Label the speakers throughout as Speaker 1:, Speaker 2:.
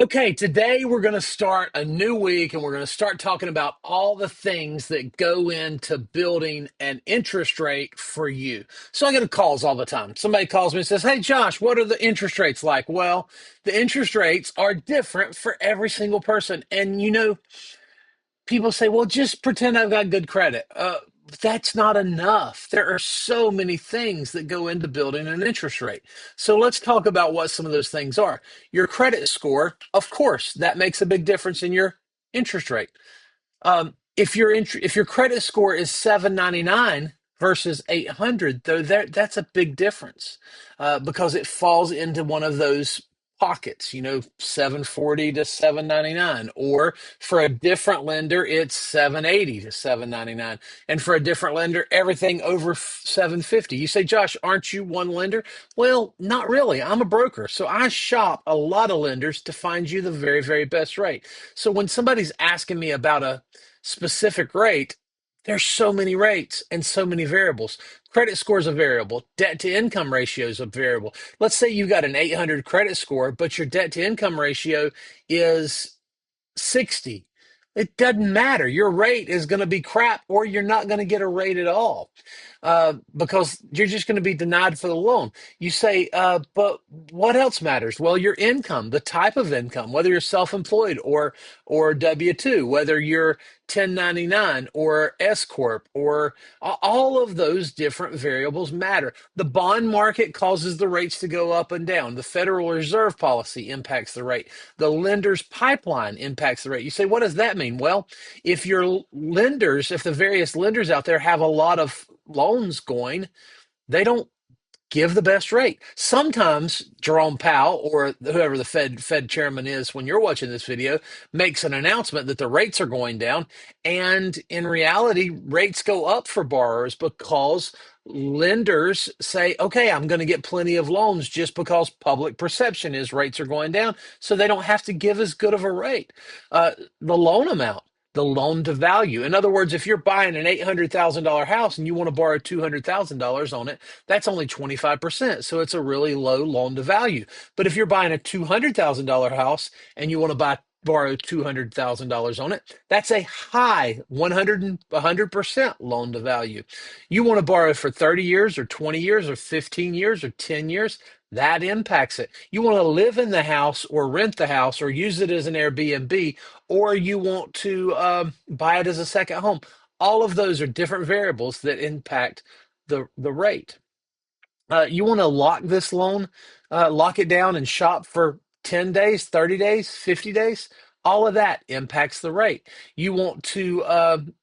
Speaker 1: Okay, today we're going to start a new week and we're going to start talking about all the things that go into building an interest rate for you. So I get calls all the time. Somebody calls me and says, "Hey, Josh, what are the interest rates like?" Well, the interest rates are different for every single person. And people say, "Well, just pretend I've got good credit." That's not enough. There are so many things that go into building an interest rate. So let's talk about what some of those things are. Your credit score, of course, that makes a big difference in your interest rate. If your credit score is 799 versus 800, though, that's a big difference because it falls into one of those pockets, 740 to 799, or for a different lender, it's 780 to 799, and for a different lender, everything over 750. You say, "Josh, aren't you one lender?" Well, not really. I'm a broker, so I shop a lot of lenders to find you the very, very best rate. So when somebody's asking me about a specific rate, there's so many rates and so many variables. Credit score is a variable. Debt to income ratio is a variable. Let's say you got an 800 credit score, but your debt to income ratio is 60. It doesn't matter. Your rate is going to be crap, or you're not going to get a rate at all because you're just going to be denied for the loan. You say, but what else matters? Well, your income, the type of income, whether you're self-employed or W-2, whether you're 1099 or S corp, or all of those different variables matter. The bond market causes the rates to go up and down. The Federal Reserve policy impacts the rate. The lender's pipeline impacts the rate. You say, what does that mean? Well, if the various lenders out there have a lot of loans going, they don't give the best rate. Sometimes Jerome Powell or whoever the Fed chairman is when you're watching this video makes an announcement that the rates are going down, and in reality rates go up for borrowers because lenders say, "Okay, I'm going to get plenty of loans," just because public perception is rates are going down, so they don't have to give as good of a rate. The loan amount, the loan to value. In other words, if you're buying an $800,000 house and you want to borrow $200,000 on it, that's only 25%. So it's a really low loan to value. But if you're buying a $200,000 house and you want to borrow $200,000 on it, that's a high 100% loan to value. You want to borrow for 30 years or 20 years or 15 years or 10 years, that impacts it. You want to live in the house or rent the house or use it as an Airbnb, or you want to buy it as a second home. All of those are different variables that impact the rate. You want to lock this loan, lock it down and shop for 10 days, 30 days, 50 days. All of that impacts the rate. You want to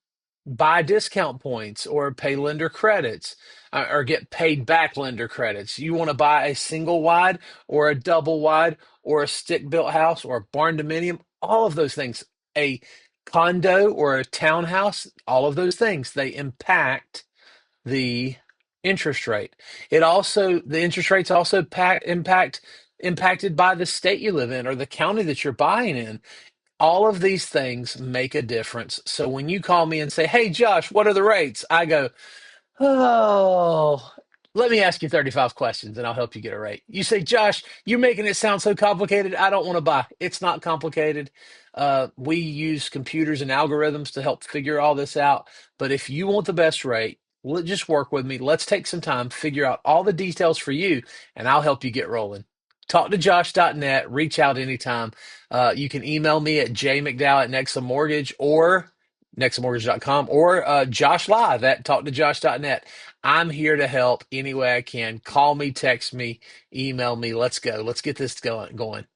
Speaker 1: buy discount points or pay lender credits or get paid back lender credits. You want to buy a single wide or a double wide or a stick built house or a barn dominium. All of those things, a condo or a townhouse, all of those things, they impact the interest rate. The interest rates also impacted by the state you live in or the county that you're buying in. All of these things make a difference. So when you call me and say, "Hey, Josh, what are the rates?" I go, "Oh, let me ask you 35 questions and I'll help you get a rate." You say, "Josh, you're making it sound so complicated. I don't want to buy." It's not complicated. We use computers and algorithms to help figure all this out. But if you want the best rate, just work with me. Let's take some time, figure out all the details for you, and I'll help you get rolling. Talktojosh.net. Reach out anytime. You can email me at jmcdowell@Nexa Mortgage or nexamortgage.com or Josh Live at talktojosh.net. I'm here to help any way I can. Call me, text me, email me. Let's go. Let's get this going.